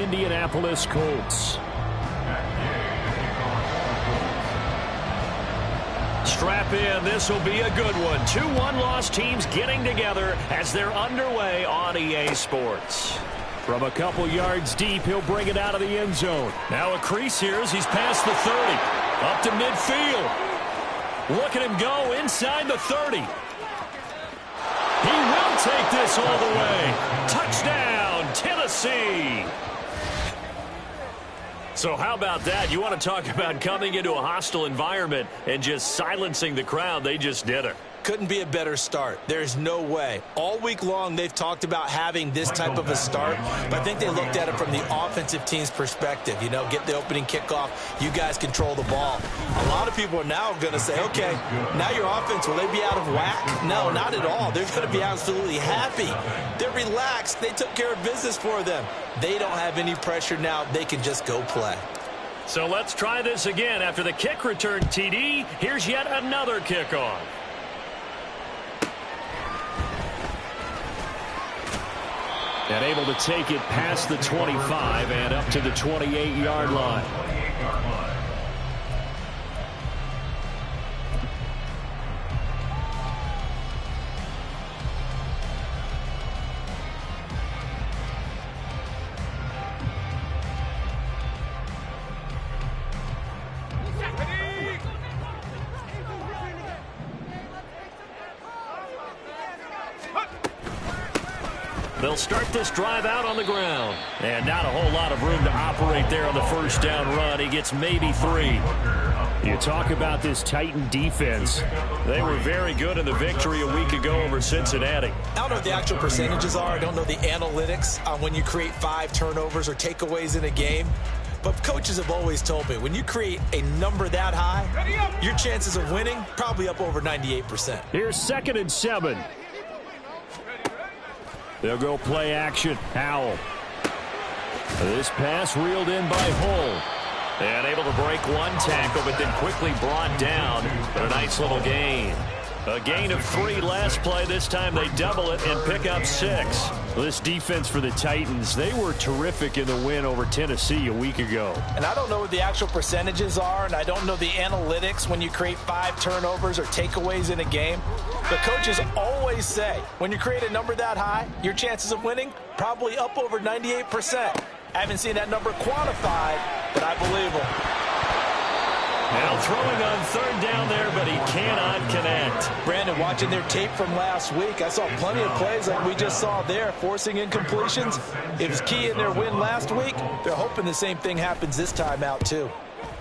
Indianapolis Colts. Strap in, this will be a good one. 2 one-loss teams getting together as they're underway on EA Sports. From a couple yards deep, he'll bring it out of the end zone. Now a crease here as he's past the 30. Up to midfield. Look at him go inside the 30. He will take this all the way. Touchdown, Tennessee. So how about that? You want to talk about coming into a hostile environment and just silencing the crowd. They just did it. Couldn't be a better start. There's no way. All week long, they've talked about having this type of a start, but I think they looked at it from the offensive team's perspective. You know, get the opening kickoff. You guys control the ball. A lot of people are now going to say, okay, now your offense, will they be out of whack? No, not at all. They're going to be absolutely happy. They're relaxed. They took care of business for them. They don't have any pressure now. They can just go play. So let's try this again. After the kick return TD, here's yet another kickoff. And able to take it past the 25 and up to the 28-yard line. They'll start this drive out on the ground. And not a whole lot of room to operate there on the first down run. He gets maybe 3. You talk about this Titan defense. They were very good in the victory a week ago over Cincinnati. I don't know what the actual percentages are. I don't know the analytics on when you create 5 turnovers or takeaways in a game. But coaches have always told me, when you create a number that high, your chances of winning probably up over 98%. Here's 2nd and 7. They'll go play action. Howell. This pass reeled in by Hull. And able to break one tackle, but then quickly brought down. But a nice little gain. A gain of 3 last play. This time they double it and pick up 6. This defense for the Titans, they were terrific in the win over Tennessee a week ago. And I don't know what the actual percentages are, and I don't know the analytics when you create 5 turnovers or takeaways in a game. But coaches always say, when you create a number that high, your chances of winning probably up over 98%. I haven't seen that number quantified, but I believe them. Now throwing on 3rd down there, but he cannot connect. Brandon, watching their tape from last week, I saw plenty of plays like we just saw there, forcing incompletions. It was key in their win last week. They're hoping the same thing happens this time out, too.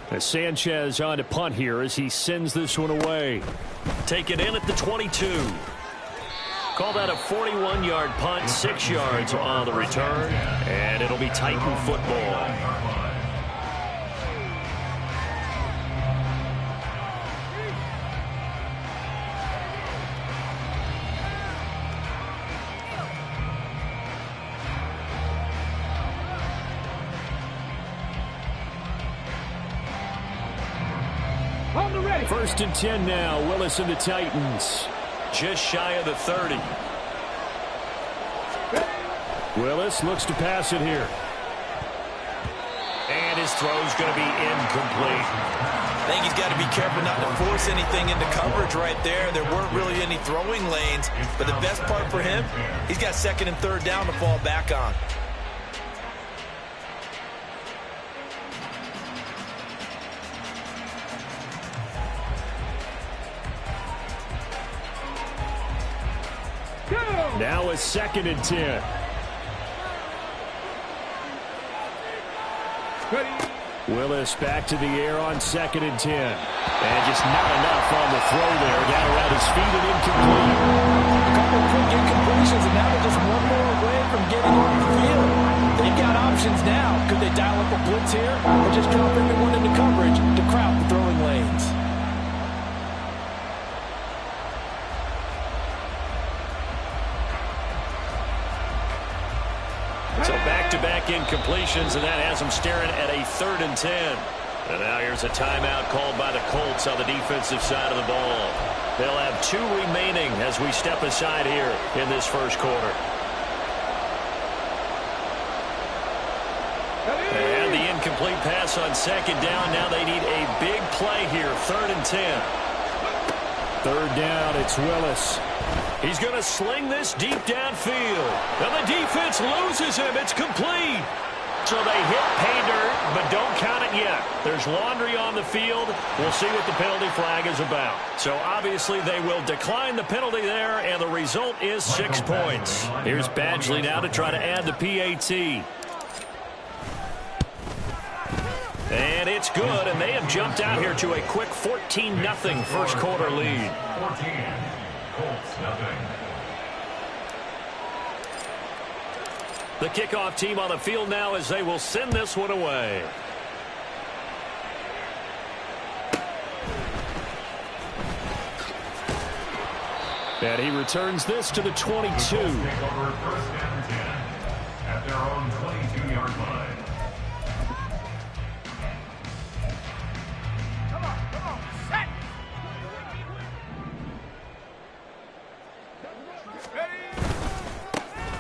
As Sanchez on to punt here as he sends this one away. Take it in at the 22. Call that a 41-yard punt, 6 yards on the return, and it'll be Titan football. First and 10 now. Willis and the Titans. Just shy of the 30. Willis looks to pass it here. And his throw's going to be incomplete. I think he's got to be careful not to force anything into coverage right there. There weren't really any throwing lanes. But the best part for him, he's got 2nd and 3rd down to fall back on. Now a 2nd and 10. Willis back to the air on 2nd and 10. And just not enough on the throw there. Down around his feet and incomplete. A couple of quick incompletions, and now they're just one more away from getting on the field. They've got options now. Could they dial up a blitz here or just drop everyone into coverage to crowd the throwing lanes? So back-to-back incompletions, and that has them staring at a 3rd and 10. And now here's a timeout called by the Colts on the defensive side of the ball. They'll have 2 remaining as we step aside here in this first quarter. incomplete pass on second down. Now they need a big play here. 3rd and 10. Third down, it's Willis. He's going to sling this deep downfield. And the defense loses him. It's complete. So they hit pay dirt, but don't count it yet. There's laundry on the field. We'll see what the penalty flag is about. So obviously they will decline the penalty there, and the result is 6 points. Here's Badgley now to try to add the PAT. And it's good, and they have jumped out here to a quick 14-0 first quarter lead. 14, Colts nothing. The kickoff team on the field now as they will send this one away. And he returns this to the 22. First and 10 at their own 22-yard line.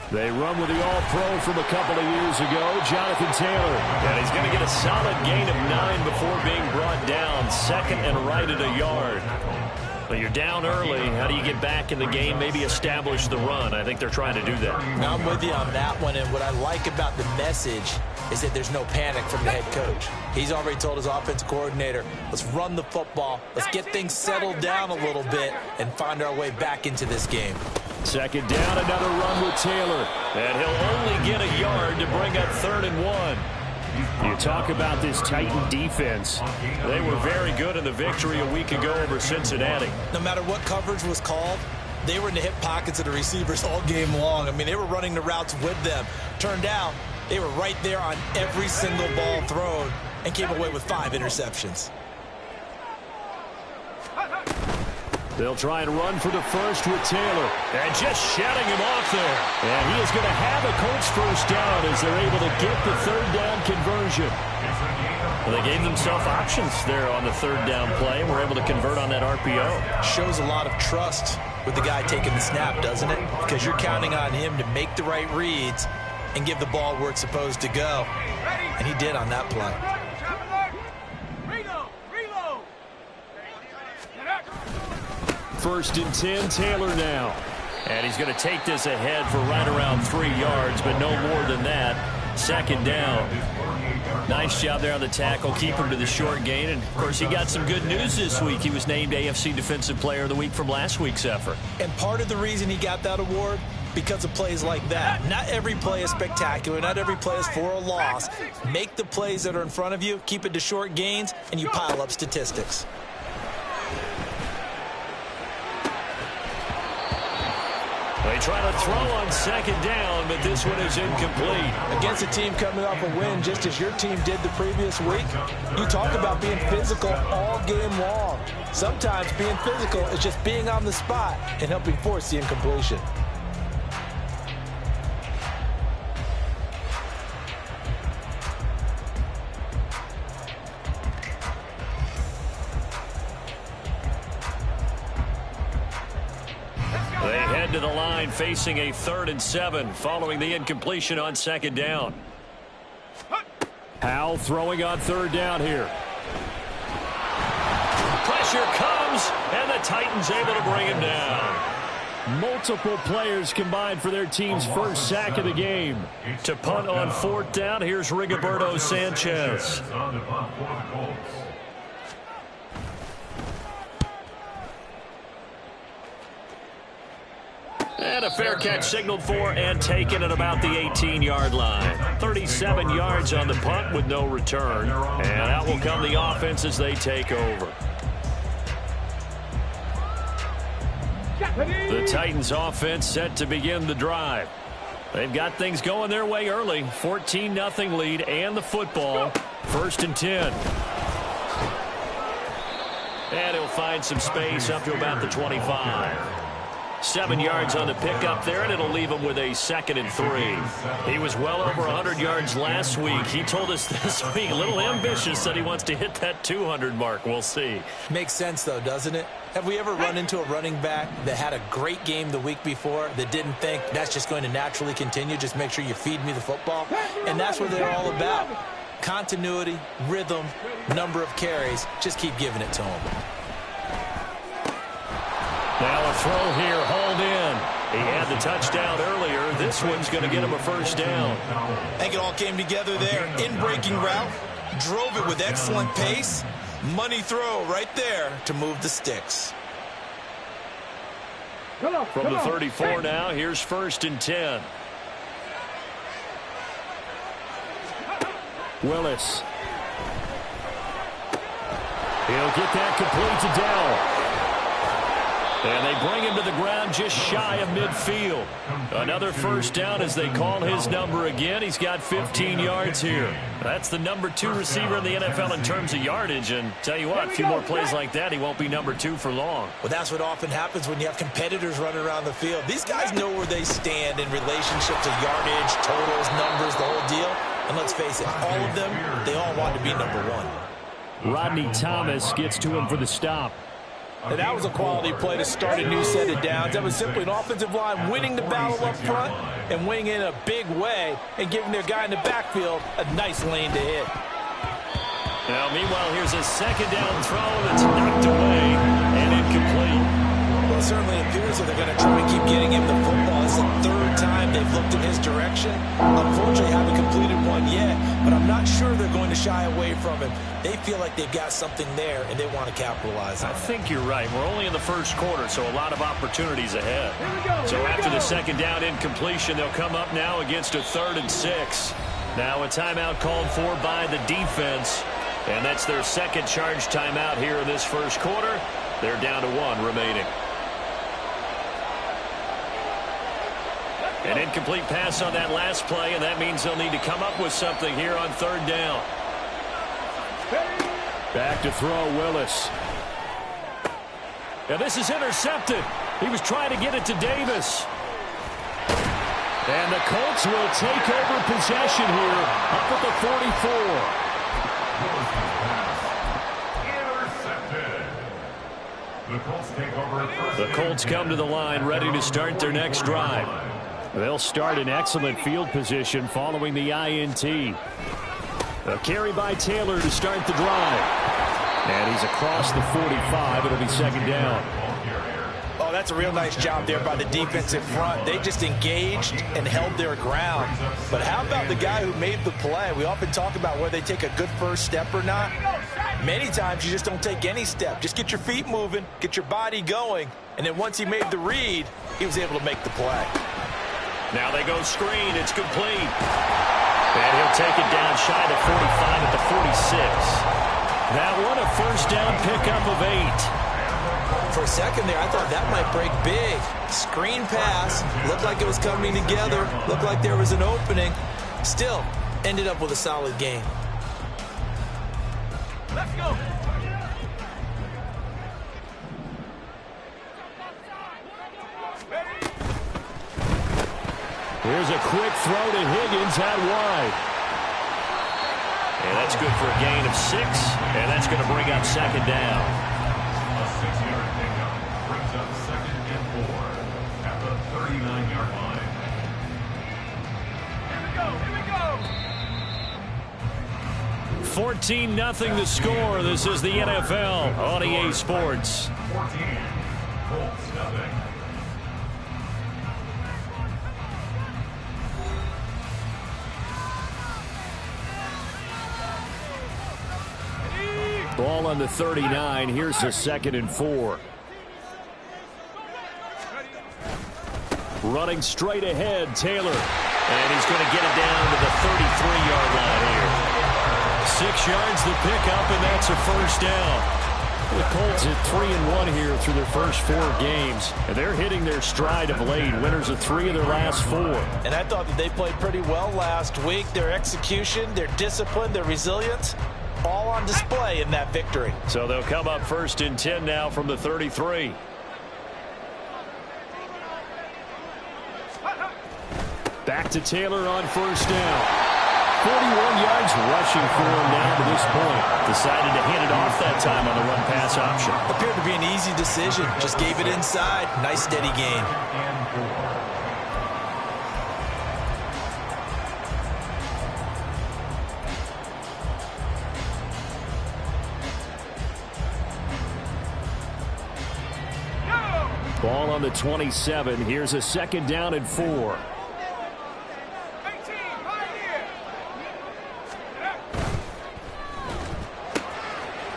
They run with the All-Pro from a couple of years ago, Jonathan Taylor. And he's going to get a solid gain of 9 before being brought down. Second and right at a yard. But you're down early. How do you get back in the game, maybe establish the run? I think they're trying to do that. I'm with you on that one, and what I like about the message is that there's no panic from the head coach. He's already told his offensive coordinator, let's run the football, let's get things settled down a little bit, and find our way back into this game. Second down, another run with Taylor. And he'll only get a yard to bring up 3rd and 1. You talk about this Titan defense. They were very good in the victory a week ago over Cincinnati. No matter what coverage was called, they were in the hip pockets of the receivers all game long. I mean, they were running the routes with them. Turned out, they were right there on every single ball thrown and came away with 5 interceptions. They'll try and run for the first with Taylor. And just shutting him off there. And he is going to have a Colts first down as they're able to get the 3rd down conversion. Well, they gave themselves options there on the 3rd down play and were able to convert on that RPO. Shows a lot of trust with the guy taking the snap, doesn't it? Because you're counting on him to make the right reads and give the ball where it's supposed to go. And he did on that play. First and 10, Taylor now. And he's going to take this ahead for right around 3 yards, but no more than that. Second down. Nice job there on the tackle. Keep him to the short gain. And, of course, he got some good news this week. He was named AFC Defensive Player of the Week from last week's effort. And part of the reason he got that award, because of plays like that. Not every play is spectacular. Not every play is for a loss. Make the plays that are in front of you, keep it to short gains, and you pile up statistics. They try to throw on second down, but this one is incomplete. Against a team coming off a win, just as your team did the previous week, you talk about being physical all game long. Sometimes being physical is just being on the spot and helping force the incompletion. They head to the line facing a 3rd and 7 following the incompletion on second down. Howell throwing on 3rd down here. Pressure comes, and the Titans able to bring him down. Multiple players combined for their team's first sack of the game. To punt on 4th down, here's Rigoberto Sanchez. And a fair catch signaled for and taken at about the 18-yard line. 37 yards on the punt with no return. And out will come the offense as they take over. The Titans offense set to begin the drive. They've got things going their way early. 14-0 lead and the football. 1st and 10. And he'll find some space up to about the 25. 7 yards on the pickup there, and it'll leave him with a 2nd and 3. He was well over 100 yards last week. He told us this week, a little ambitious, that he wants to hit that 200 mark. We'll see. Makes sense, though, doesn't it? Have we ever run into a running back that had a great game the week before that didn't think that's just going to naturally continue? Just make sure you feed me the football. And that's what they're all about. Continuity, rhythm, number of carries. Just keep giving it to him. Now a throw here, hauled in. He had the touchdown earlier. This one's going to get him a first down. I think it all came together there. In-breaking route, drove it with excellent pace. Money throw right there to move the sticks. From the 34 now, here's 1st and 10. Willis. He'll get that complete to Dell. And they bring him to the ground just shy of midfield. Another first down as they call his number again. He's got 15 yards here. That's the number 2 receiver in the NFL in terms of yardage. And tell you what, a few more plays like that, he won't be number 2 for long. Well, that's what often happens when you have competitors running around the field. These guys know where they stand in relationship to yardage, totals, numbers, the whole deal. And let's face it, all of them, they all want to be number 1. Rodney Thomas gets to him for the stop. And that was a quality play to start a new set of downs. That was simply an offensive line winning the battle up front and winning in a big way and giving their guy in the backfield a nice lane to hit. Now, meanwhile, here's a second down throw that's knocked away and incomplete. Well, it certainly appears that they're going to try and keep getting him the football. It's the 3rd time they've looked in his direction. Unfortunately, haven't completed one yet, but I'm not sure they're going to shy away from him. They feel like they've got something there, and they want to capitalize on it. I think you're right. We're only in the 1st quarter, so a lot of opportunities ahead. So after the second down incompletion, they'll come up now against a 3rd and 6. Now a timeout called for by the defense, and that's their second charge timeout here in this 1st quarter. They're down to 1 remaining. An incomplete pass on that last play, and that means they'll need to come up with something here on 3rd down. Back to throw, Willis. Now this is intercepted. He was trying to get it to Davis. And the Colts will take over possession here up at the 44. The Colts come to the line ready to start their next drive. They'll start in excellent field position following the INT. A carry by Taylor to start the drive. And he's across the 45. It'll be 2nd down. Oh, that's a real nice job there by the defensive front. They just engaged and held their ground. But how about the guy who made the play? We often talk about whether they take a good first step or not. Many times you just don't take any step. Just get your feet moving, get your body going. And then once he made the read, he was able to make the play. Now they go screen. It's complete. And he'll take it down shy of the 45 at the 46. That one, a first down pickup of 8. For a second there, I thought that might break big. Screen pass. Looked like it was coming together. Looked like there was an opening. Still, ended up with a solid game. Let's go. Here's a quick throw to Higgins out wide. And that's good for a gain of 6. And that's going to bring up 2nd down. A 6-yard pickup brings up 2nd and 4 at the 39-yard line. Here we go. 14-0 the score. This is the NFL on EA Sports. 14, Colts nothing. Ball on the 39. Here's a 2nd and 4. Running straight ahead, Taylor. And he's going to get it down to the 33-yard line here. 6 yards the pickup, and that's a first down. The Colts at 3-1 here through their first 4 games. And they're hitting their stride of late. Winners of 3 of their last 4. And I thought that they played pretty well last week. Their execution, their discipline, their resilience, all on display in that victory. So they'll come up 1st and 10 now from the 33. Back to Taylor on first down. 41 yards rushing for him now to this point. Decided to hand it off that time on the run-pass option. Appeared to be an easy decision. Just gave it inside. Nice, steady game. Ball on the 27. Here's a 2nd down and 4.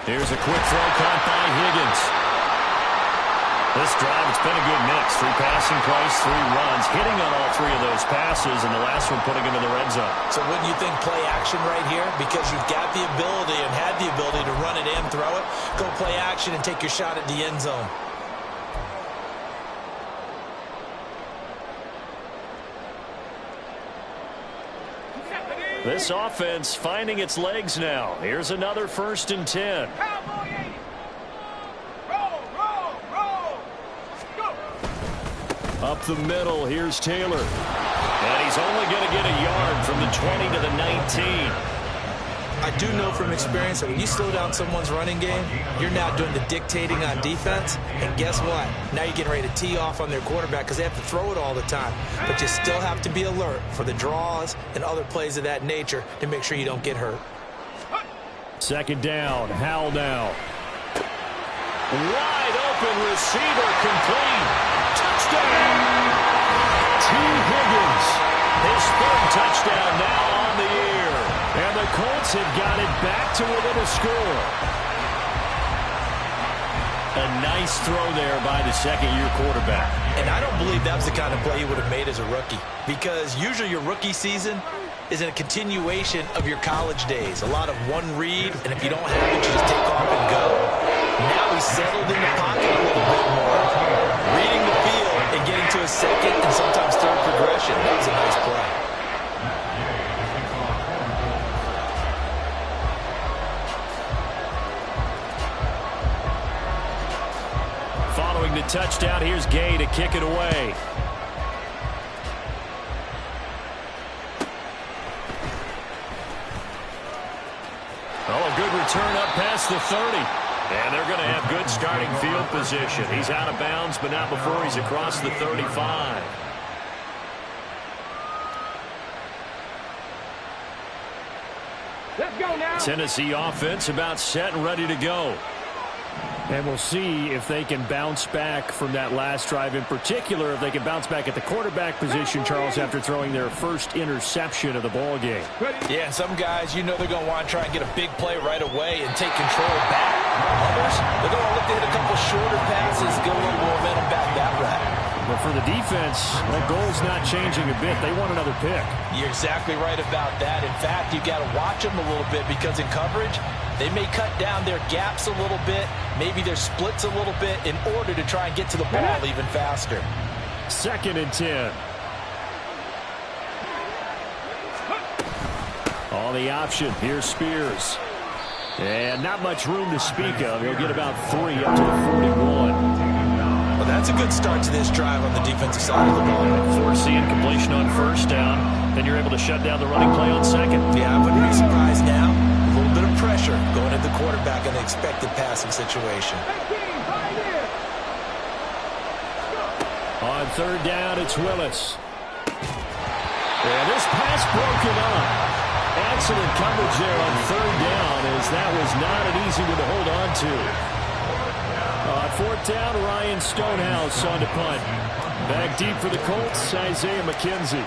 Here's a quick throw caught by Higgins. This drive, it's been a good mix. 3 passing plays, 3 runs, hitting on all 3 of those passes, and the last one putting him in the red zone. So wouldn't you think play action right here? Because you've got the ability and had the ability to run it and throw it. Go play action and take your shot at the end zone. This offense finding its legs now. Here's another 1st and 10. Up the middle, here's Taylor. And he's only going to get a yard from the 20 to the 19. I do know from experience that when you slow down someone's running game, you're now doing the dictating on defense. And guess what? Now you're getting ready to tee off on their quarterback because they have to throw it all the time. But you still have to be alert for the draws and other plays of that nature to make sure you don't get hurt. 2nd down, Howell now. Wide open receiver, complete. Touchdown! T. Higgins. His 3rd touchdown now on the year. And the Colts have got it back to within a score. A nice throw there by the 2nd-year quarterback. And I don't believe that was the kind of play he would have made as a rookie. Because usually your rookie season is a continuation of your college days. A lot of one read, and if you don't have it, you just take off and go. Now he's settled in the pocket a little bit more, reading the field and getting to a 2nd and sometimes 3rd progression. That was a nice play. Following the touchdown, here's Gay to kick it away. Oh, a good return up past the 30. And they're going to have good starting field position. He's out of bounds, but not before he's across the 35. Let's go now. Tennessee offense about set and ready to go. And we'll see if they can bounce back from that last drive, in particular if they can bounce back at the quarterback position, Charles, after throwing their first interception of the ball game. Yeah, and some guys, you know they're going to want to try and get a big play right away and take control back. Others, they're going to look to hit a couple shorter passes, get a little momentum back that way. But for the defense, that goal's not changing a bit. They want another pick. You're exactly right about that. In fact, you've got to watch them a little bit because in coverage, they may cut down their gaps a little bit, maybe their splits a little bit in order to try and get to the ball even faster. 2nd and 10. On the option, here's Spears. And not much room to speak of. He'll get about 3 up to the 41. Well, that's a good start to this drive on the defensive side of the ball. Forcing completion on 1st down. Then you're able to shut down the running play on 2nd. Yeah, I wouldn't be surprised now. A little bit of pressure going at the quarterback in an expected passing situation. On 3rd down, it's Willis. And this pass broken up. Excellent coverage there on 3rd down, as that was not an easy one to hold on to. On 4th down, Ryan Stonehouse on to punt. Back deep for the Colts, Isaiah McKenzie.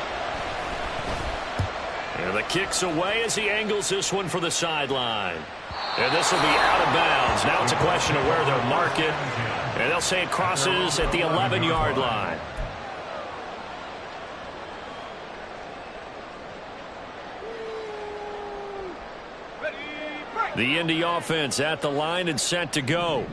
And the kick's away as he angles this one for the sideline. And this will be out of bounds. Now it's a question of where they'll mark it. And they'll say it crosses at the 11-yard line. The Indy offense at the line and set to go.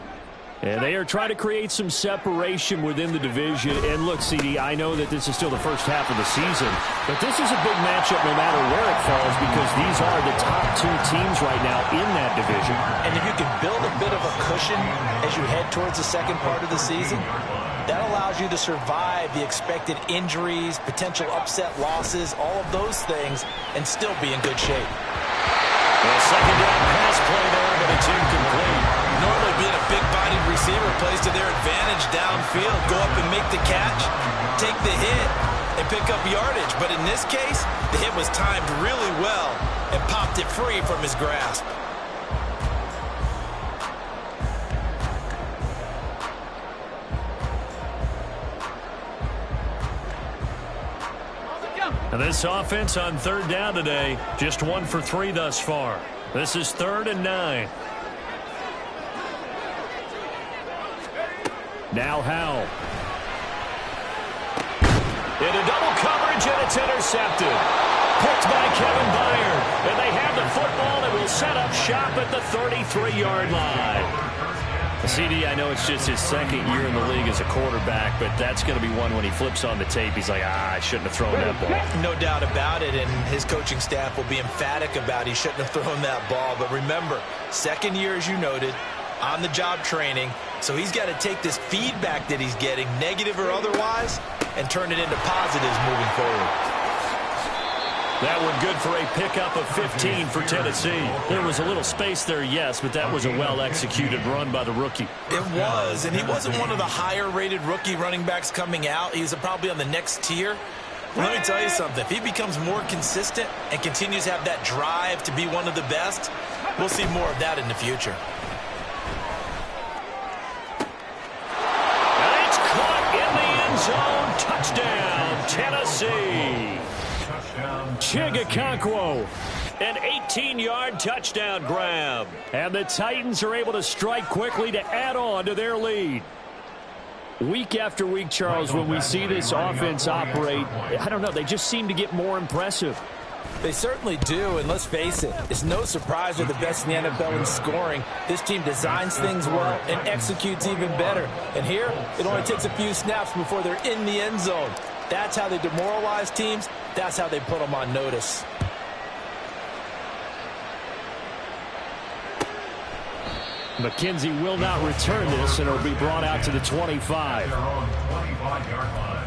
And they are trying to create some separation within the division. And look, CD, I know that this is still the first half of the season, but this is a big matchup no matter where it falls because these are the top 2 teams right now in that division. And if you can build a bit of a cushion as you head towards the second part of the season, that allows you to survive the expected injuries, potential upset losses, all of those things, and still be in good shape. Well, 2nd down pass play there, but it's incomplete. Normally being a big-bodied receiver plays to their advantage downfield. Go up and make the catch, take the hit, and pick up yardage. But in this case, the hit was timed really well and popped it free from his grasp. And this offense on third down today, just 1 for 3 thus far. This is 3rd and 9. Now Howell. Into double coverage, and it's intercepted. Picked by Kevin Byard. And they have the football and will set up shop at the 33-yard line. CD, I know it's just his 2nd year in the league as a quarterback, but that's going to be one when he flips on the tape. He's like, I shouldn't have thrown that ball. No doubt about it, and his coaching staff will be emphatic about he shouldn't have thrown that ball. But remember, 2nd year, as you noted, on-the-job training. So he's got to take this feedback that he's getting, negative or otherwise, and turn it into positives moving forward. That one good for a pickup of 15 for Tennessee. There was a little space there, yes, but that was a well-executed run by the rookie. It was, and he wasn't one of the higher-rated rookie running backs coming out. He's probably on the next tier. Let me tell you something. If he becomes more consistent and continues to have that drive to be one of the best, we'll see more of that in the future. And it's caught in the end zone. Touchdown, Tennessee. Chigakonkwo, an 18-yard touchdown grab. And the Titans are able to strike quickly to add on to their lead. Week after week, Charles, when we see this offense operate, I don't know, they just seem to get more impressive. They certainly do, and let's face it, it's no surprise they're the best in the NFL in scoring. This team designs things well and executes even better. And here, it only takes a few snaps before they're in the end zone. That's how they demoralize teams. That's how they put them on notice. McKenzie will not return this, and it'll be brought out to the 25. Their own 25-yard line.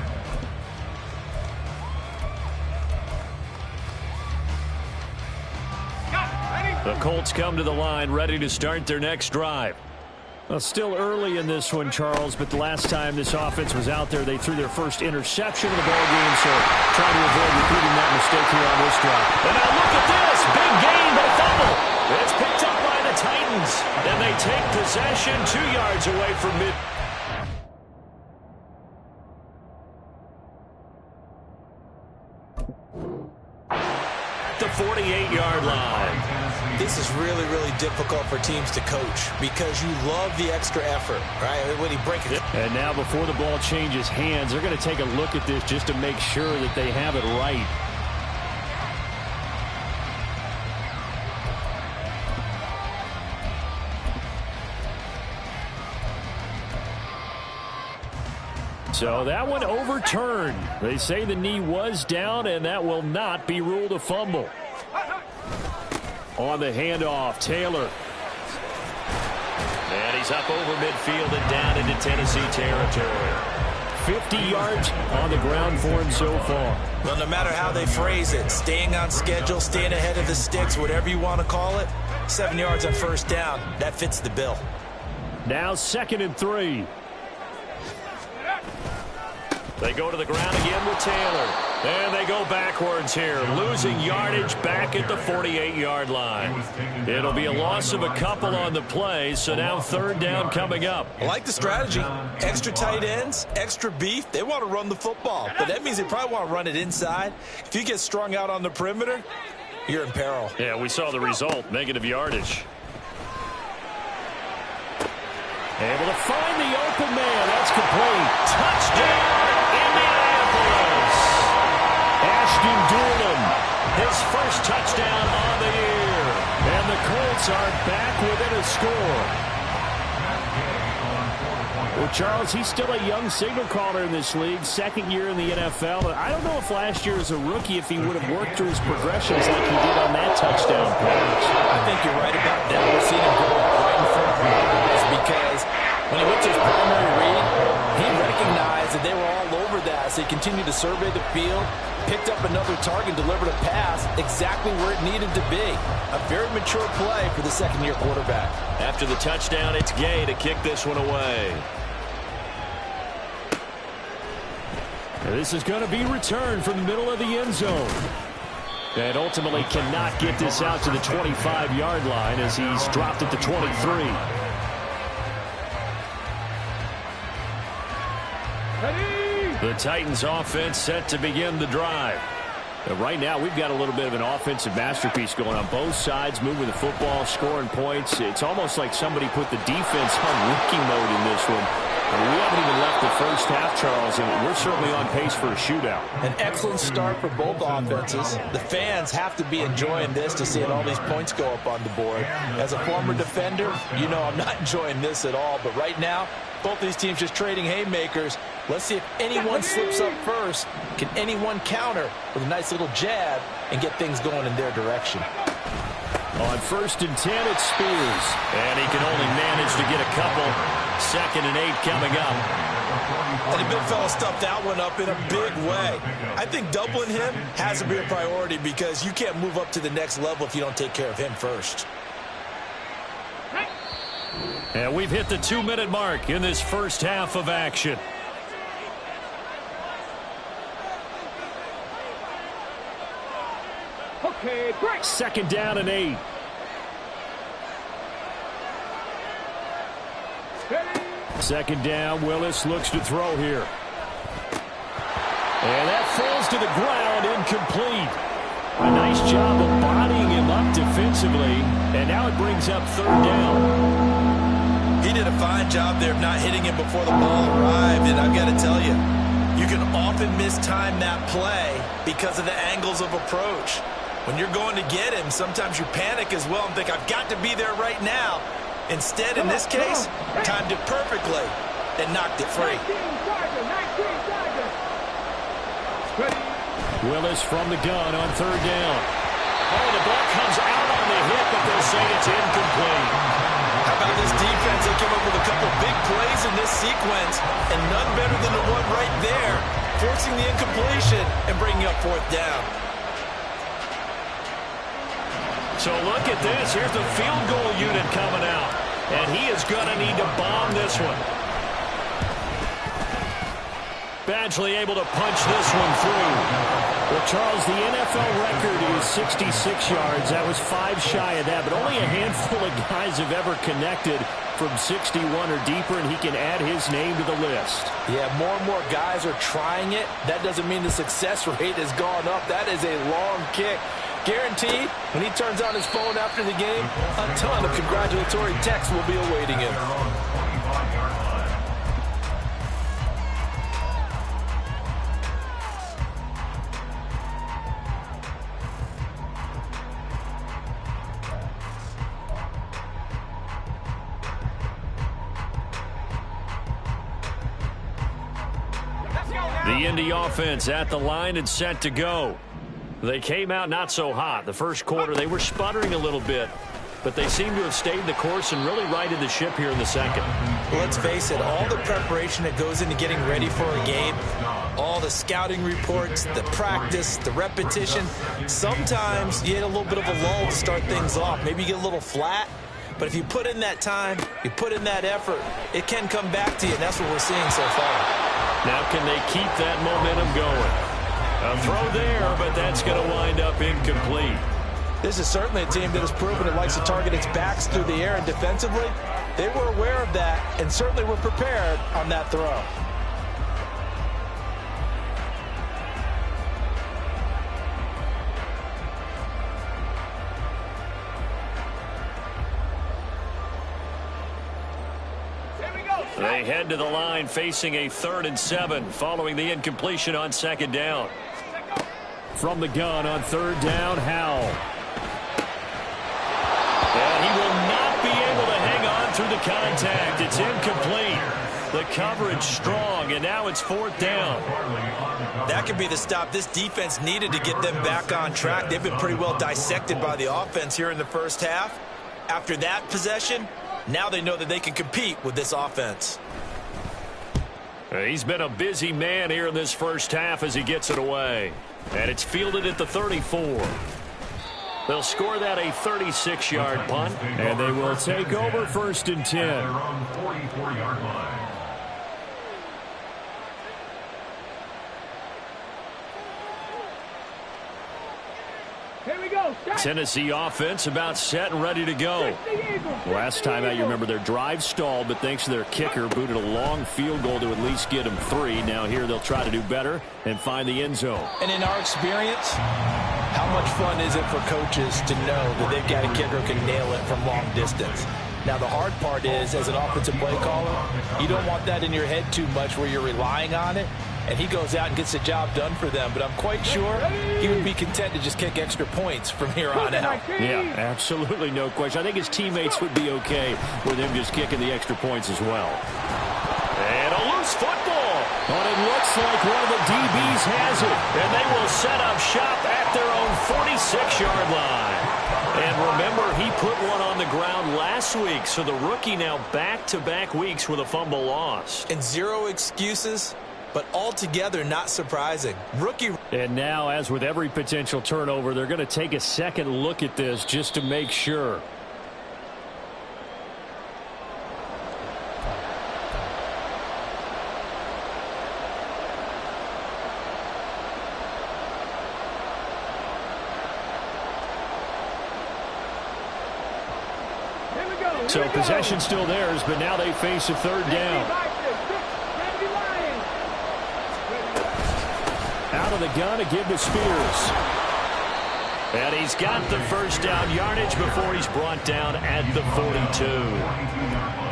The Colts come to the line, ready to start their next drive. Well, still early in this one, Charles, but the last time this offense was out there, they threw their first interception of the ball game, so trying to avoid repeating that mistake here on this drive. And now look at this, big gain, but a fumble. It's picked up by the Titans, and they take possession 2 yards away from mid. The 48-yard line. This is really, really difficult for teams to coach because you love the extra effort, right? When he breaks it. And now before the ball changes hands, they're going to take a look at this just to make sure that they have it right. So that one overturned. They say the knee was down, and that will not be ruled a fumble. On the handoff, Taylor. And he's up over midfield and down into Tennessee territory. 50 yards on the ground for him so far. Well, no matter how they phrase it, staying on schedule, staying ahead of the sticks, whatever you want to call it, 7 yards on first down, that fits the bill. Now 2nd and 3. They go to the ground again with Taylor. And they go backwards here, losing yardage back at the 48-yard line. It'll be a loss of a couple on the play, so now 3rd down coming up. I like the strategy. Extra tight ends, extra beef. They want to run the football, but that means they probably want to run it inside. If you get strung out on the perimeter, you're in peril. Yeah, we saw the result, negative yardage. Able to find the open man. That's complete. Touchdown, Indianapolis. Ashton Dulin, his first touchdown on the year. And the Colts are back within a score. Well, Charles, he's still a young signal caller in this league, 2nd year in the NFL. But I don't know if last year as a rookie, if he would have worked through his progressions like he did on that touchdown pass. I think you're right about that. We're seeing him go right in front of us because when he went to his primary read, he recognized that they were all over that. So he continued to survey the field, picked up another target, delivered a pass exactly where it needed to be. A very mature play for the 2nd-year quarterback. After the touchdown, it's Gay to kick this one away. And this is going to be returned from the middle of the end zone. And ultimately cannot get this out to the 25-yard line as he's dropped at the 23. The Titans offense set to begin the drive. Right now, we've got a little bit of an offensive masterpiece going on both sides, moving the football, scoring points. It's almost like somebody put the defense on rookie mode in this one. We haven't even left the first half, Charles, and we're certainly on pace for a shootout. An excellent start for both offenses. The fans have to be enjoying this to seeing all these points go up on the board. As a former defender, you know I'm not enjoying this at all. But right now, both these teams just trading haymakers. Let's see if anyone slips up first. Can anyone counter with a nice little jab and get things going in their direction? On 1st and 10, it's Spears. And he can only manage to get a couple. 2nd and 8 coming up. And the big fella stuffed that one up in a big way. I think doubling him has to be a priority because you can't move up to the next level if you don't take care of him first. And we've hit the 2-minute mark in this first half of action. Okay, break. 2nd down and 8. Second down, Willis looks to throw here. And that falls to the ground, incomplete. A nice job of bodying him up defensively, and now it brings up 3rd down. He did a fine job there of not hitting him before the ball arrived, and I've got to tell you, you can often mistime that play because of the angles of approach. When you're going to get him, sometimes you panic as well and think, I've got to be there right now. Instead, in this case, timed it perfectly and knocked it free. Willis from the gun on 3rd down. Oh, the ball comes out on the hit, but they'll say it's incomplete. How about this defense? They came up with a couple big plays in this sequence, and none better than the one right there, forcing the incompletion and bringing up 4th down. So look at this. Here's the field goal unit coming out. And he is going to need to bomb this one. Badgley able to punch this one through. Well, Charles, the NFL record is 66 yards. That was 5 shy of that, but only a handful of guys have ever connected from 61 or deeper, and he can add his name to the list. Yeah, more and more guys are trying it. That doesn't mean the success rate has gone up. That is a long kick. Guaranteed, when he turns on his phone after the game, a ton of congratulatory texts will be awaiting him. The Indy offense at the line and set to go. They came out not so hot. The first quarter, they were sputtering a little bit, but they seem to have stayed the course and really righted the ship here in the second. Well, let's face it, all the preparation that goes into getting ready for a game, all the scouting reports, the practice, the repetition, sometimes you get a little bit of a lull to start things off. Maybe you get a little flat, but if you put in that time, you put in that effort, it can come back to you, and that's what we're seeing so far. Now can they keep that momentum going? A throw there, but that's going to wind up incomplete. This is certainly a team that has proven it likes to target its backs through the air, and defensively, they were aware of that and certainly were prepared on that throw. They head to the line facing a 3rd and 7 following the incompletion on 2nd down. From the gun on 3rd down, Howell. And he will not be able to hang on through the contact. It's incomplete. The coverage strong, and now it's 4th down. That could be the stop this defense needed to get them back on track. They've been pretty well dissected by the offense here in the first half. After that possession, now they know that they can compete with this offense. He's been a busy man here in this first half as he gets it away. And it's fielded at the 34. They'll score that a 36-yard punt, and they will take over 1st and 10. They're on the 44-yard line. Here we go. Tennessee offense about set and ready to go. Last time out, you remember their drive stalled, but thanks to their kicker, booted a long field goal to at least get them 3. Now here they'll try to do better and find the end zone. And in our experience, how much fun is it for coaches to know that they've got a kicker who can nail it from long distance? Now, the hard part is, as an offensive play caller, you don't want that in your head too much where you're relying on it, and he goes out and gets the job done for them. But I'm quite sure he would be content to just kick extra points from here on out. Yeah, absolutely no question. I think his teammates would be okay with him just kicking the extra points as well. And a loose football. But it looks like one of the DBs has it, and they will set up shop at their own 46-yard line. And remember, he put one on the ground last week, so the rookie now back-to-back weeks with a fumble loss. And 0 excuses, but altogether not surprising. Rookie. And now, as with every potential turnover, they're going to take a second look at this just to make sure. So possession still theirs, but now they face a third down. Out of the gun to give to Spears. And he's got the first down yardage before he's brought down at the 42.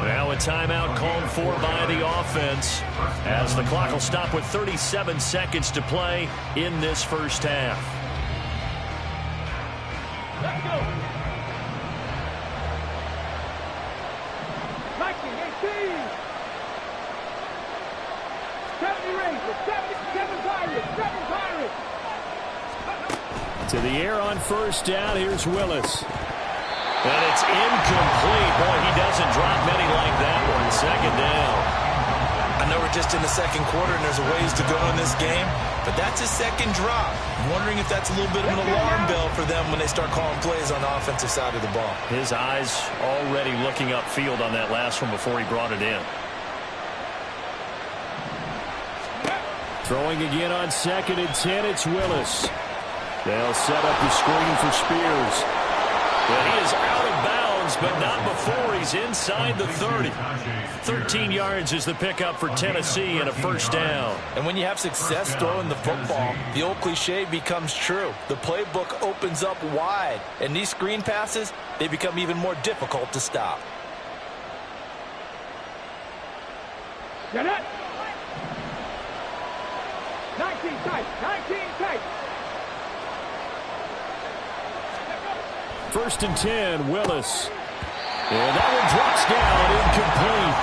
Now a timeout called for by the offense as the clock will stop with 37 seconds to play in this first half. Let's go. To the air on first down. Here's Willis. And it's incomplete. Boy, he doesn't drop many like that one. Second down. I know we're just in the second quarter and there's a ways to go in this game, but that's his second drop. I'm wondering if that's a little bit of an alarm bell for them when they start calling plays on the offensive side of the ball. His eyes already looking upfield on that last one before he brought it in. Throwing again on 2nd and 10, it's Willis. They'll set up the screen for Spears. But he is out of bounds, but not before he's inside the 30. 13 yards is the pickup for Tennessee and a first down. And when you have success throwing the football, the old cliche becomes true. The playbook opens up wide, and these screen passes, they become even more difficult to stop. Get it! 19 tight, 19 tight. 1st and 10, Willis. And that one drops down, incomplete.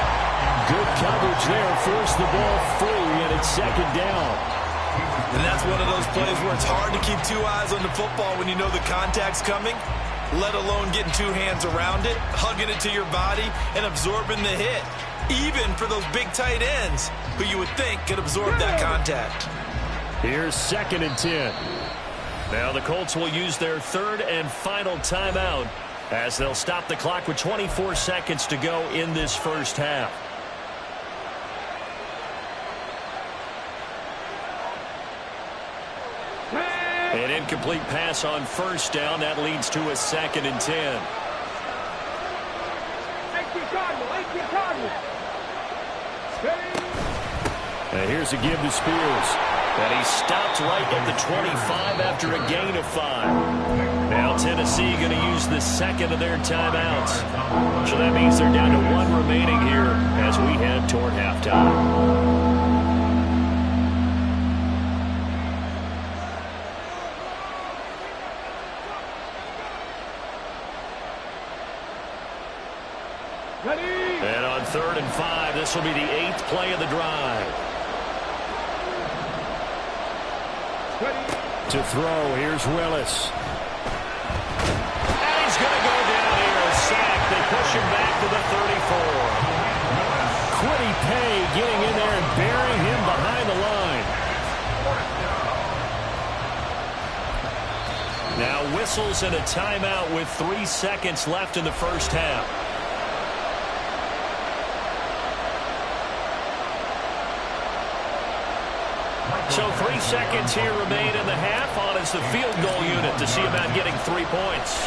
Good coverage there, forced the ball free, and it's 2nd down. And that's one of those plays where it's hard to keep 2 eyes on the football when you know the contact's coming, let alone getting 2 hands around it, hugging it to your body, and absorbing the hit. Even for those big tight ends who you would think could absorb that contact. Here's 2nd and 10. Now the Colts will use their 3rd and final timeout as they'll stop the clock with 24 seconds to go in this first half. An incomplete pass on first down. That leads to a 2nd and 10. And here's a give to Spears. And he stopped right at the 25 after a gain of 5. Now Tennessee going to use the 2nd of their timeouts. So that means they're down to 1 remaining here as we head toward halftime. And on 3rd and 5, this will be the 8th play of the drive. To throw, here's Willis. And he's going to go down here, a sack. They push him back to the 34. Quiddy Pay getting in there and burying him behind the line. Now whistles and a timeout with 3 seconds left in the first half. So 3 seconds here remain in the half on as the field goal unit to see about getting 3 points.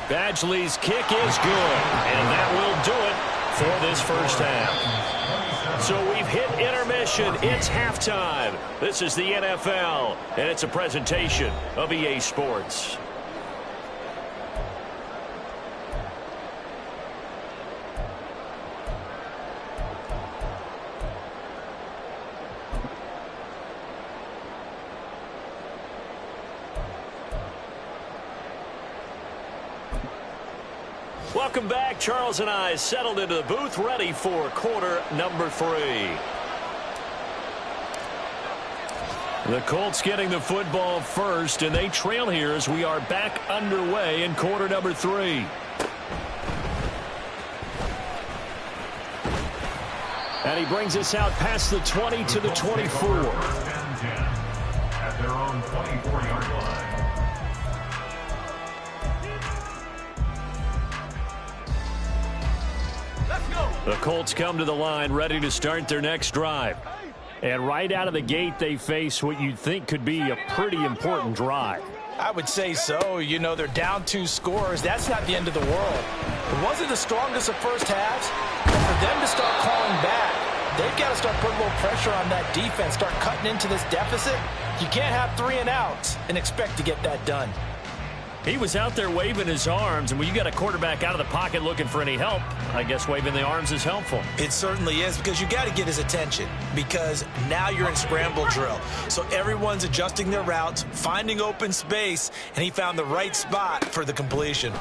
Badgley's kick is good, and that will do it for this first half. So we've hit intermission. It's halftime. This is the NFL, and it's a presentation of EA Sports. Welcome back. Charles and I settled into the booth, ready for quarter number 3. The Colts getting the football first, and they trail here as we are back underway in quarter number 3. And he brings us out past the 20 to the 24. At their own 24-yard line. The Colts come to the line ready to start their next drive. And right out of the gate, they face what you'd think could be a pretty important drive. I would say so. You know, they're down 2 scores. That's not the end of the world. It wasn't the strongest of first halves, but for them to start calling back, they've got to start putting a little pressure on that defense, start cutting into this deficit. You can't have 3 and outs and expect to get that done. He was out there waving his arms, and when you got a quarterback out of the pocket looking for any help, I guess waving the arms is helpful. It certainly is, because you got to get his attention, because now you're in scramble drill. So everyone's adjusting their routes, finding open space, and he found the right spot for the completion.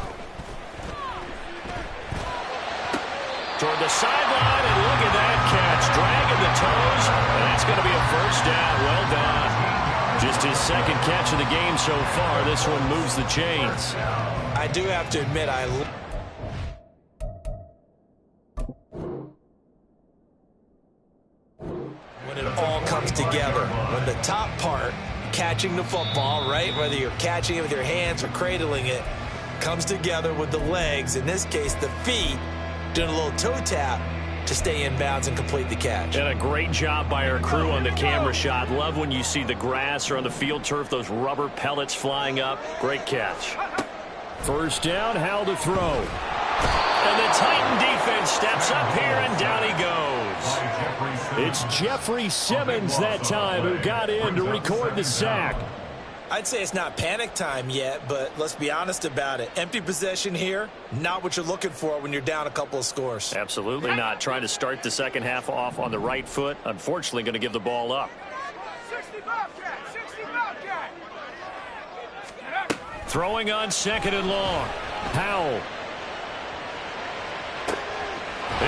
Toward the sideline, and look at that catch, dragging the toes, and that's going to be a first down. Well done. Just his second catch of the game so far. This one moves the chains. I do have to admit, when it all comes together, when the top part, catching the football, right, whether you're catching it with your hands or cradling it, comes together with the legs, in this case the feet, doing a little toe tap to stay in bounds and complete the catch. And a great job by our crew on the camera shot. Love when you see the grass or on the field turf, those rubber pellets flying up. Great catch. First down, Howell to throw. And the Titan defense steps up here, and down he goes. It's Jeffrey Simmons that time who got in to record the sack. I'd say it's not panic time yet, but let's be honest about it. Empty possession here, not what you're looking for when you're down a couple of scores. Absolutely not. Trying to start the second half off on the right foot. Unfortunately, going to give the ball up. 60 Bobcat! 60 Bobcat! Throwing on second and long. Howell.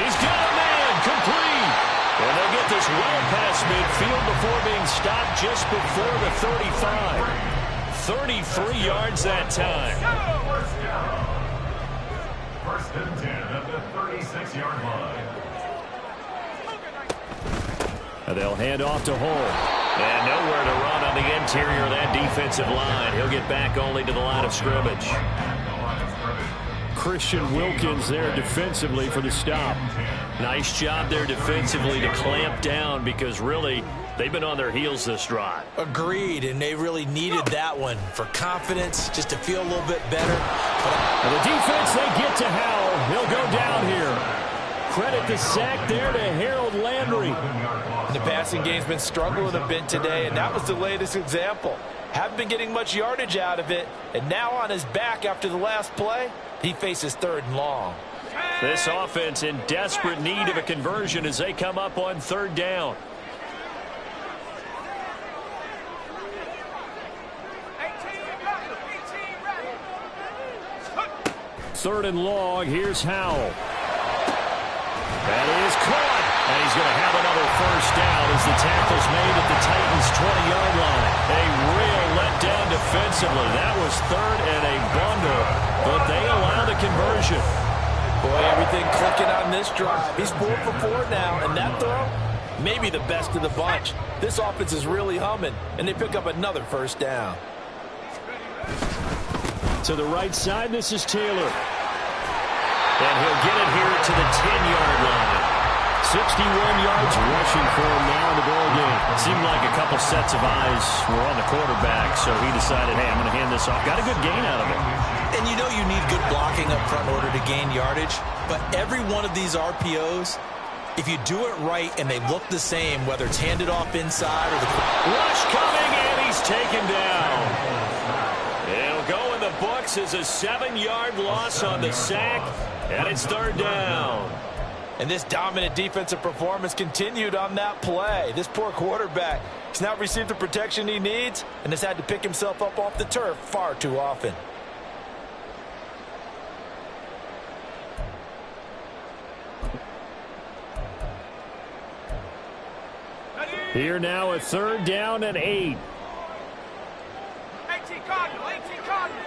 He's got a man complete. And they'll get this well past midfield before being stopped just before the 35. 33 yards that time. First and 10 at the 36-yard line. And they'll hand off to Hull. And nowhere to run on the interior of that defensive line. He'll get back only to the line of scrimmage. Christian Wilkins there defensively for the stop. Nice job there defensively to clamp down, because really they've been on their heels this drive. Agreed, and they really needed that one for confidence, just to feel a little bit better. And the defense, they get to Howell. He'll go down here. Credit the sack there to Harold Landry. The passing game's been struggling a bit today, and that was the latest example. Haven't been getting much yardage out of it, and now on his back after the last play, he faces 3rd and long. This offense in desperate need of a conversion as they come up on 3rd down. 3rd and long. Here's Howell. That is caught. And he's going to have another first down as the tackle's made at the Titans' 20-yard line. A real letdown defensively. That was 3rd and a bundle, but they allow the conversion. Boy, everything clicking on this drive. He's 4 for 4 now, and that throw, maybe the best of the bunch. This offense is really humming, and they pick up another first down. To the right side, this is Taylor. And he'll get it here to the 10-yard line. 61 yards rushing for him now in the ball game. It seemed like a couple sets of eyes were on the quarterback, so he decided, hey, I'm going to hand this off. Got a good gain out of it. And you know you need good blocking up front in order to gain yardage, but every one of these RPOs, if you do it right and they look the same, whether it's handed off inside or the rush coming, and he's taken down. It'll go in the books as a 7-yard loss on the sack, and it's 3rd down. And this dominant defensive performance continued on that play. This poor quarterback has not received the protection he needs and has had to pick himself up off the turf far too often. Here now, a 3rd down and 8. 18 Cardinal, 18 Cardinal.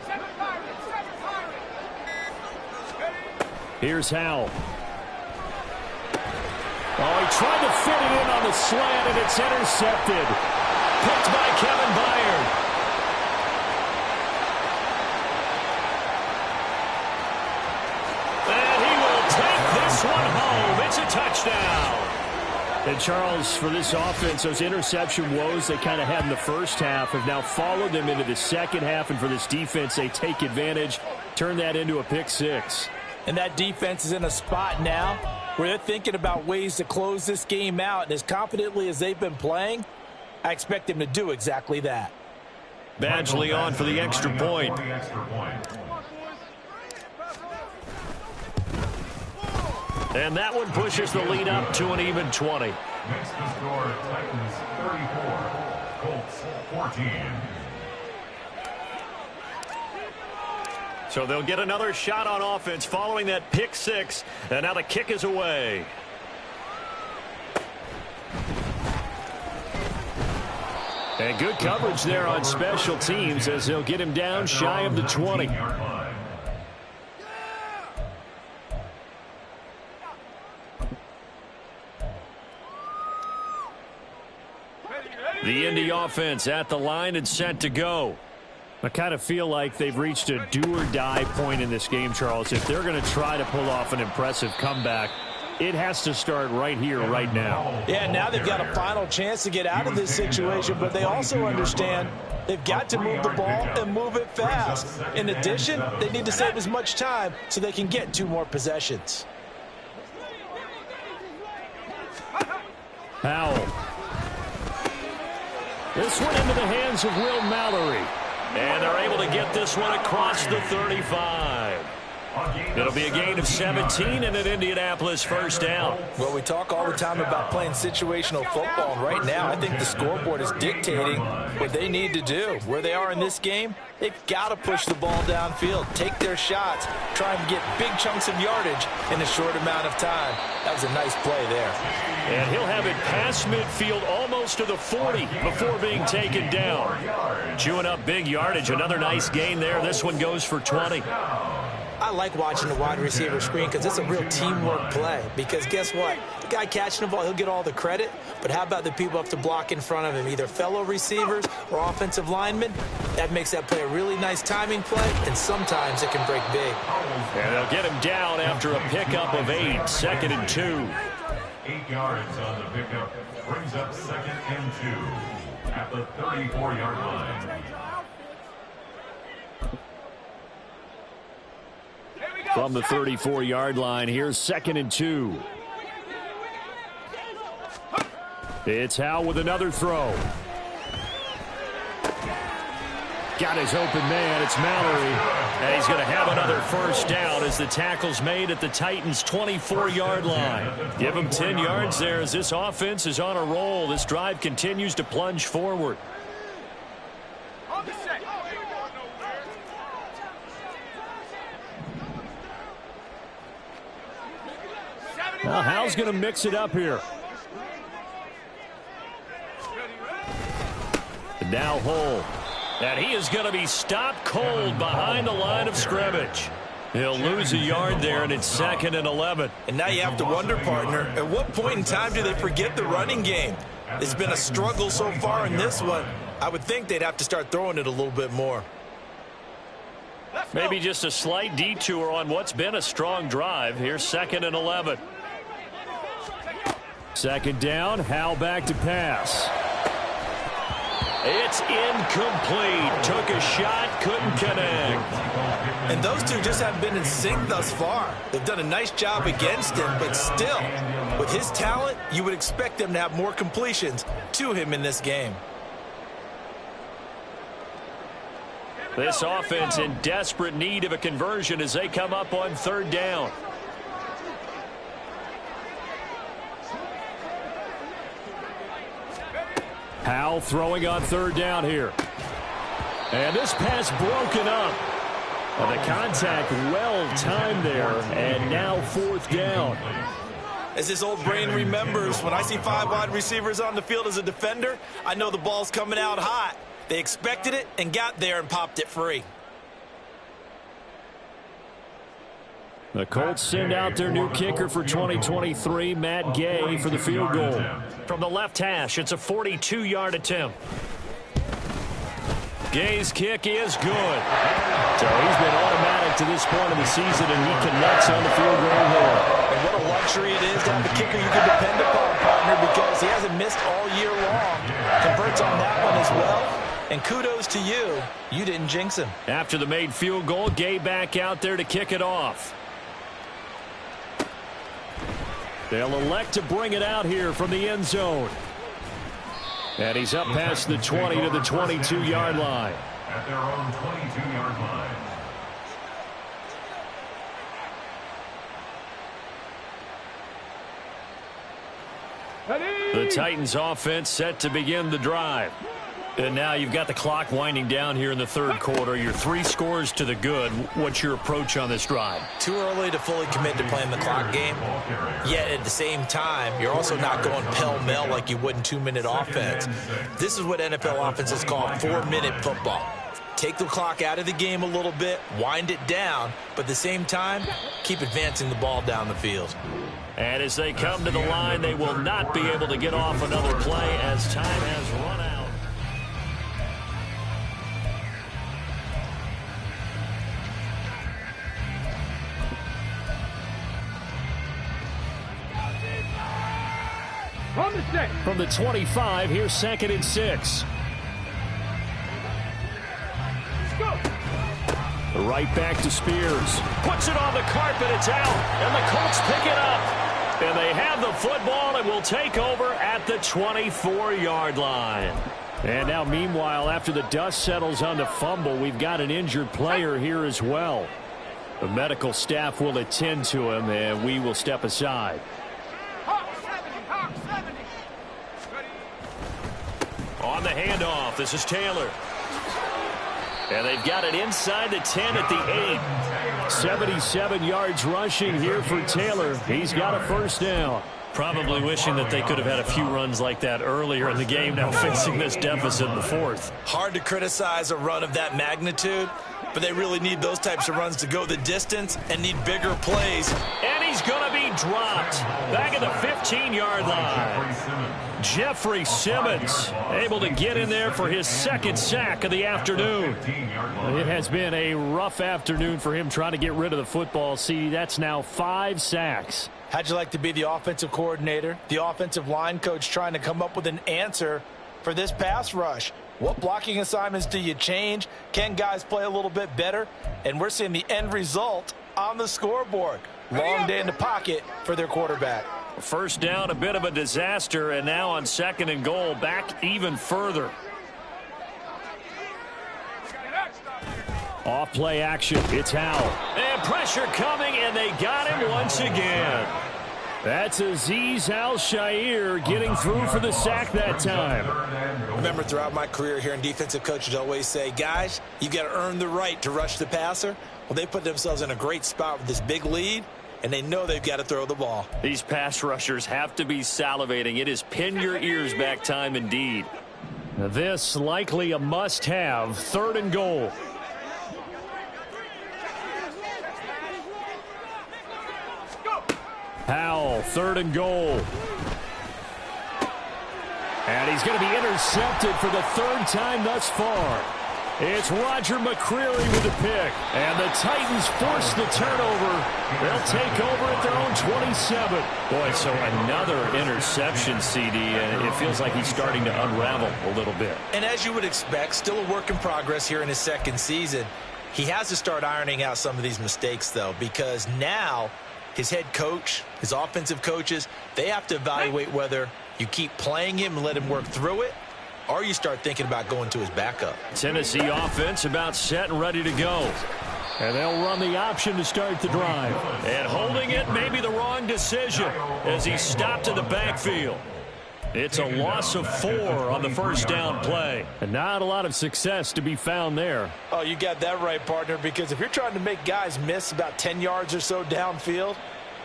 7 Pirates, 7 Pirates. Here's Howell. Oh, he tried to fit it in on the slant, and it's intercepted. Picked by Kevin Byard. And he will take this one home. It's a touchdown. And Charles, for this offense, those interception woes they kind of had in the first half have now followed them into the second half. And for this defense, they take advantage, turn that into a pick 6. And that defense is in a spot now where they're thinking about ways to close this game out. And as confidently as they've been playing, I expect them to do exactly that. Badgley on for the extra point. And that one pushes the lead up to an even 20. Next to score, Titans 34, Colts 14. So they'll get another shot on offense following that pick 6. And now the kick is away. And good coverage there on special teams as they'll get him down shy of the 20. The Indy offense at the line and set to go. I kind of feel like they've reached a do-or-die point in this game, Charles. If they're going to try to pull off an impressive comeback, it has to start right here, right now. Yeah, now they've got a final chance to get out of this situation, but they also understand they've got to move the ball and move it fast. In addition, they need to save as much time so they can get 2 more possessions. Howell. This one into the hands of Will Mallory. And they're able to get this one across the 35. It'll be a gain of 17 and an Indianapolis first down. Well, we talk all the time about playing situational football, and right now I think the scoreboard is dictating what they need to do. Where they are in this game, they've got to push the ball downfield, take their shots, try and get big chunks of yardage in a short amount of time. That was a nice play there. And he'll have it past midfield almost to the 40 before being taken down. Chewing up big yardage. Another nice gain there. This one goes for 20. I like watching the wide receiver screen because it's a real teamwork play. Because guess what? The guy catching the ball, he'll get all the credit. But how about the people up to block in front of him, either fellow receivers or offensive linemen? That makes that play a really nice timing play, and sometimes it can break big. And they'll get him down after a pickup of 8, 2nd and 2. 8 yards on the pickup brings up 2nd and 2 at the 34-yard line. From the 34-yard line, here's 2nd and 2. It's Howell with another throw. Got his open man. It's Mallory. And he's going to have another first down as the tackle's made at the Titans' 24-yard line. Give him 10 yards there as this offense is on a roll. This drive continues to plunge forward. Well, Howell's going to mix it up here. And now Hull. And he is going to be stopped cold behind the line of scrimmage. He'll lose a yard there, and it's 2nd and 11. And now you have to wonder, partner, at what point in time do they forget the running game? It's been a struggle so far in this one. I would think they'd have to start throwing it a little bit more. Maybe just a slight detour on what's been a strong drive. Here's 2nd and 11. 2nd down. Howell back to pass. It's incomplete. Took a shot, couldn't connect. And those two just haven't been in sync thus far. They've done a nice job against him, but still, with his talent, you would expect them to have more completions to him in this game. This offense in desperate need of a conversion as they come up on 3rd down. Howell throwing on 3rd down here. And this pass broken up. The contact well-timed there, and now 4th down. As his old brain remembers, when I see 5 wide receivers on the field as a defender, I know the ball's coming out hot. They expected it and got there and popped it free. The Colts send out their new kicker for 2023, Matt Gay, for the field goal. From the left hash, it's a 42-yard attempt. Gay's kick is good. So he's been automatic to this point of the season, and he connects on the field goal here. And what a luxury it is to have a kicker you can depend upon, partner, because he hasn't missed all year long. Converts on that one as well. And kudos to you. You didn't jinx him. After the made field goal, Gay back out there to kick it off. They'll elect to bring it out here from the end zone. And he's up past the 20 to the 22-yard line. At their own 22-yard line. The Titans offense set to begin the drive. And now you've got the clock winding down here in the 3rd quarter. You're 3 scores to the good. What's your approach on this drive? Too early to fully commit to playing the clock game. Yet at the same time, you're also not going pell-mell like you would in 2-minute offense. This is what NFL offenses call 4-minute football. Take the clock out of the game a little bit, wind it down, but at the same time, keep advancing the ball down the field. And as they come to the line, they will not be able to get off another play as time has run out. From the 25, here's 2nd and 6. Right back to Spears. Puts it on the carpet. It's out. And the Colts pick it up. And they have the football and will take over at the 24-yard line. And now, meanwhile, after the dust settles on the fumble, we've got an injured player here as well. The medical staff will attend to him, and we will step aside. On the handoff, this is Taylor. And they've got it inside the 10 at the 8. 77 yards rushing here for Taylor. He's got a 1st down. Probably wishing that they could have had a few runs like that earlier in the game, now facing this deficit in the 4th. Hard to criticize a run of that magnitude, but they really need those types of runs to go the distance and need bigger plays. And he's going to be dropped back at the 15-yard line. Jeffrey Simmons able to get in there for his 2nd sack of the afternoon. It has been a rough afternoon for him trying to get rid of the football. See, that's now 5 sacks. How'd you like to be the offensive coordinator, the offensive line coach trying to come up with an answer for this pass rush? What blocking assignments do you change? Can guys play a little bit better? And we're seeing the end result on the scoreboard. Long day in the pocket for their quarterback. 1st down, a bit of a disaster, and now on 2nd and goal, back even further. Off play action, it's Howell. And pressure coming, and they got him once again. That's Azeez Al-Shaair getting through for the sack that time. Remember, throughout my career here in defensive coaches always say, guys, you got to earn the right to rush the passer. Well, they put themselves in a great spot with this big lead, and they know they've got to throw the ball. These pass rushers have to be salivating. It is pin your ears back time indeed. This likely a must-have. 3rd and goal. Howell, 3rd and goal. And he's going to be intercepted for the 3rd time thus far. It's Roger McCreary with the pick. And the Titans force the turnover. They'll take over at their own 27. Boy, so another interception, CD, and it feels like he's starting to unravel a little bit. And as you would expect, still a work in progress here in his second season. He has to start ironing out some of these mistakes, though, because now his head coach, his offensive coaches, they have to evaluate whether you keep playing him and let him work through it, or you start thinking about going to his backup. Tennessee offense about set and ready to go. And they'll run the option to start the drive. And holding it may be the wrong decision as he stopped in the backfield. It's a loss of 4 on the first down play. And not a lot of success to be found there. Oh, you got that right, partner, because if you're trying to make guys miss about 10 yards or so downfield,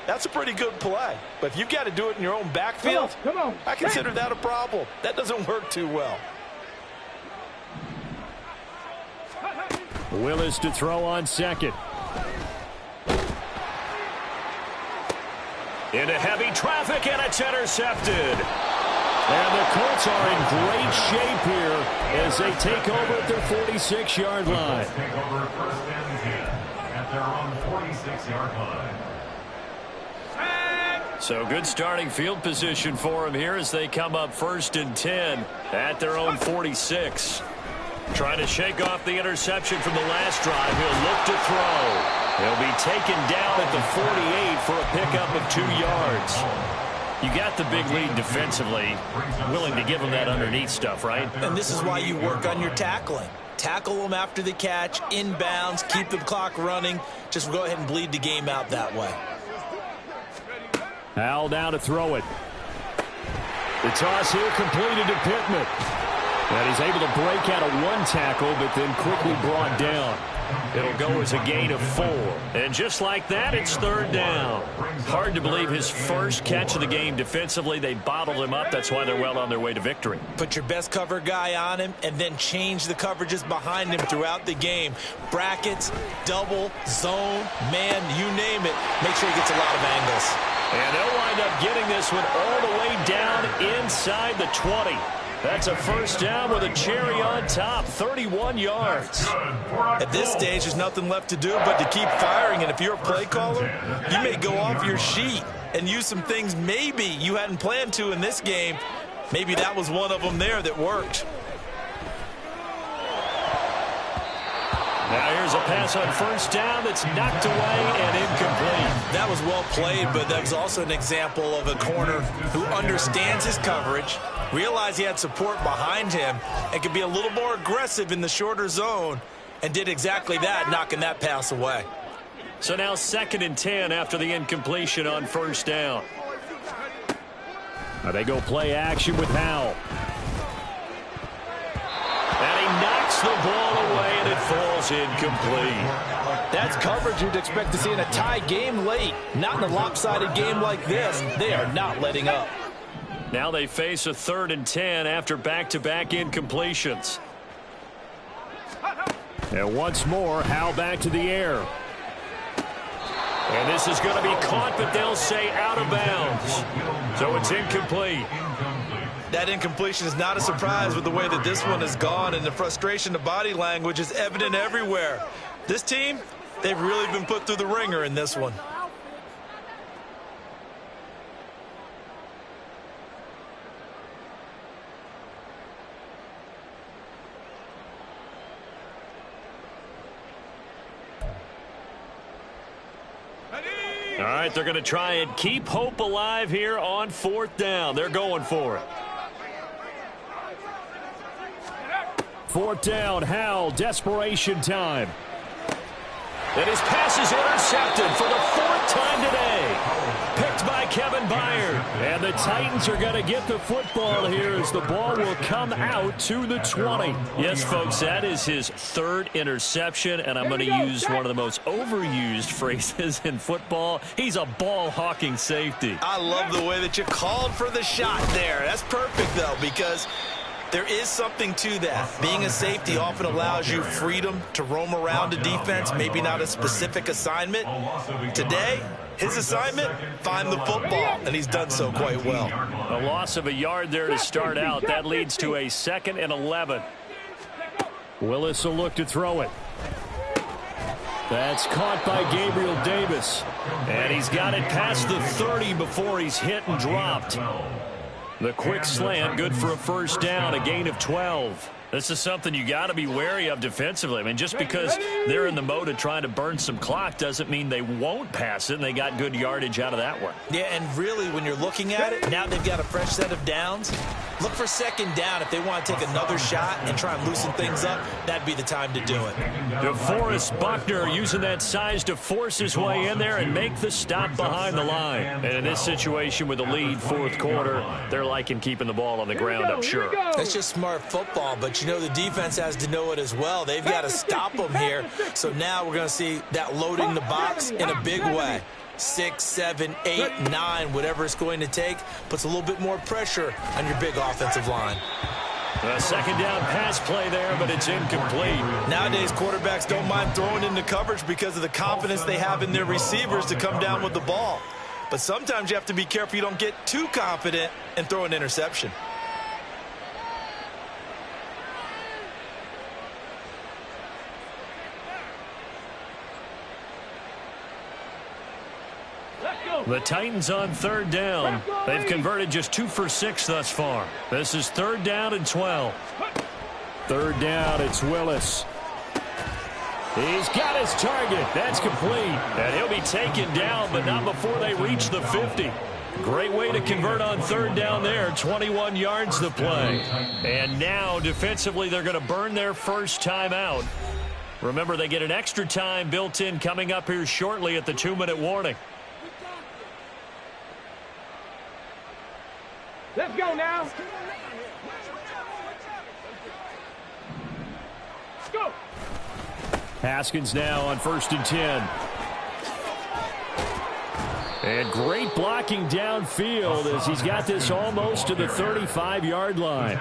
that's a pretty good play. But if you've got to do it in your own backfield, Come on. I consider that a problem. That doesn't work too well. Willis to throw on second. Into heavy traffic, and it's intercepted. And the Colts are in great shape here as they take over at their 46-yard line. Take over first and 10 at their own 46-yard line. So good starting field position for them here as they come up first and 10 at their own 46. Trying to shake off the interception from the last drive. He'll look to throw. He'll be taken down at the 48 for a pickup of 2 yards. You got the big lead defensively. Willing to give him that underneath stuff, right? And this is why you work on your tackling. Tackle them after the catch, inbounds, keep the clock running. Just go ahead and bleed the game out that way. Howell down to throw it. The toss here completed to Pittman. And he's able to break out of 1 tackle, but then quickly brought down. It'll go as a gain of 4. And just like that, it's third down. Hard to believe his first catch of the game defensively. They bottled him up. That's why they're well on their way to victory. Put your best cover guy on him and then change the coverages behind him throughout the game. Brackets, double, zone, man, you name it. Make sure he gets a lot of angles. And they'll wind up getting this one all the way down inside the 20. That's a first down with a cherry on top, 31 yards. At this stage, there's nothing left to do but to keep firing. And if you're a play caller, you may go off your sheet and use some things maybe you hadn't planned to in this game. Maybe that was one of them there that worked. Now here's a pass on first down that's knocked away and incomplete. That was well played, but that was also an example of a corner who understands his coverage, realized he had support behind him, and could be a little more aggressive in the shorter zone, and did exactly that, knocking that pass away. So now 2nd and 10 after the incompletion on first down. Now they go play action with Howell. And he knocks the ball away, and it falls incomplete. That's coverage you'd expect to see in a tie game late. Not in a lopsided game like this. They are not letting up. Now they face a 3rd and 10 after back-to-back incompletions. And once more, Howell back to the air. And this is going to be caught, but they'll say out of bounds. So it's incomplete. That incompletion is not a surprise with the way that this one has gone, and the frustration of body language is evident everywhere. This team, they've really been put through the ringer in this one. All right, they're going to try and keep hope alive here on 4th down. They're going for it. 4th down, Howell, desperation time. And his pass is intercepted for the 4th time today. Picked by Kevin Byard. And the Titans are going to get the football here as the ball will come out to the 20. Yes, folks, that is his 3rd interception, and I'm going to use one of the most overused phrases in football. He's a ball-hawking safety. I love the way that you called for the shot there. That's perfect, though, because there is something to that. Being a safety often allows you freedom to roam around a defense, maybe not a specific assignment. Today, his assignment, find the football, and he's done so quite well. A loss of a yard there to start out. That leads to a 2nd and 11. Willis will look to throw it. That's caught by Gabriel Davis. And he's got it past the 30 before he's hit and dropped. The quick slant, good for a first down, a gain of 12. This is something you got to be wary of defensively. I mean, just because they're in the mode of trying to burn some clock doesn't mean they won't pass it, and they got good yardage out of that one. Yeah, and really, when you're looking at it, now they've got a fresh set of downs. Look for second down if they want to take another shot and try and loosen things up. That'd be the time to do it. DeForest Buckner using that size to force his way in there and make the stop behind the line. And in this situation with the lead fourth quarter, they're liking keeping the ball on the ground, I'm sure. That's just smart football, but you know the defense has to know it as well. They've got to stop them here. So now we're going to see that loading the box in a big way. 6, 7, 8, 9, whatever it's going to take, puts a little bit more pressure on your big offensive line. A second down pass play there, but it's incomplete. Nowadays, quarterbacks don't mind throwing into coverage because of the confidence they have in their receivers to come down with the ball. But sometimes you have to be careful you don't get too confident and throw an interception. The Titans on third down. They've converted just 2 for 6 thus far. This is third down and 12. Third down, it's Willis. He's got his target. That's complete. And he'll be taken down, but not before they reach the 50. Great way to convert on third down there. 21 yards to play. And now, defensively, they're going to burn their first timeout. Remember, they get an extra time built in coming up here shortly at the 2-minute warning. Let's go now. Let's go. Haskins now on 1st and 10. And great blocking downfield as he's got this almost to the 35-yard line.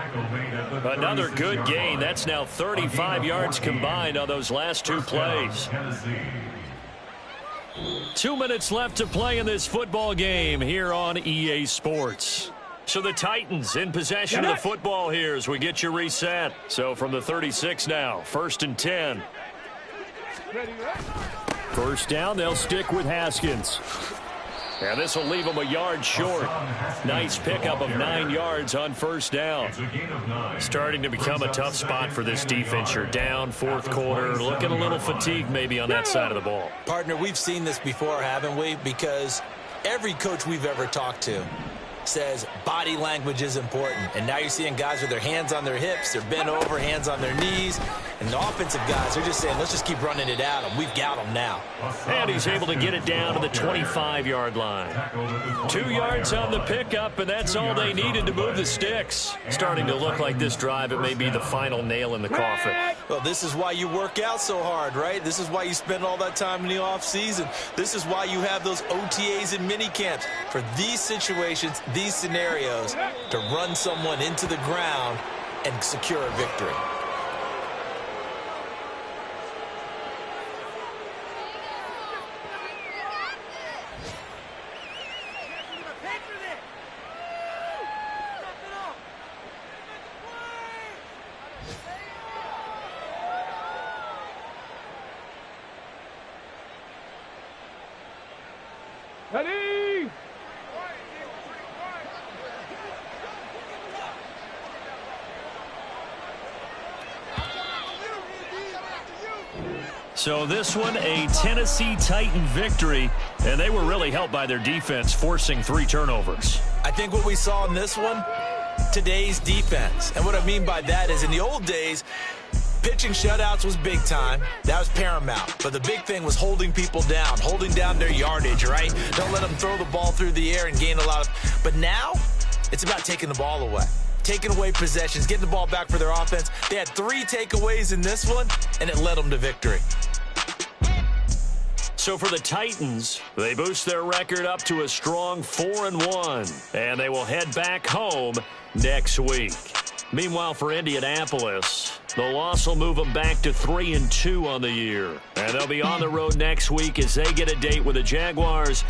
Another good gain. That's now 35 yards combined on those last 2 plays. 2 minutes left to play in this football game here on EA Sports. So the Titans in possession of the football here as we get you reset. So from the 36 now, 1st and 10. First down, they'll stick with Haskins. And this will leave them a yard short. Nice pickup of 9 yards on first down. Starting to become a tough spot for this defense. You're down fourth quarter, looking a little fatigued maybe on that side of the ball. Partner, we've seen this before, haven't we? Because every coach we've ever talked to says body language is important. And now you're seeing guys with their hands on their hips, they're bent over, hands on their knees. And the offensive guys, they're just saying, let's just keep running it at them. We've got them now. And he's able to get it down to the 25-yard line. 2 yards on the pickup, and that's all they needed to move the sticks. Starting to look like this drive, it may be the final nail in the coffin. Well, this is why you work out so hard, right? This is why you spend all that time in the offseason. This is why you have those OTAs and mini camps. For these situations, these scenarios, to run someone into the ground and secure a victory. Ready? So this one, a Tennessee Titan victory, and they were really helped by their defense, forcing 3 turnovers. I think what we saw in this one, today's defense. And what I mean by that is in the old days, pitching shutouts was big time. That was paramount. But the big thing was holding people down, holding down their yardage, right? Don't let them throw the ball through the air and gain a lot of... But now, it's about taking the ball away. Taking away possessions, getting the ball back for their offense. They had 3 takeaways in this one, and it led them to victory. So for the Titans, they boost their record up to a strong 4-1, and they will head back home next week. Meanwhile, for Indianapolis, the loss will move them back to 3-2 on the year. And they'll be on the road next week as they get a date with the Jaguars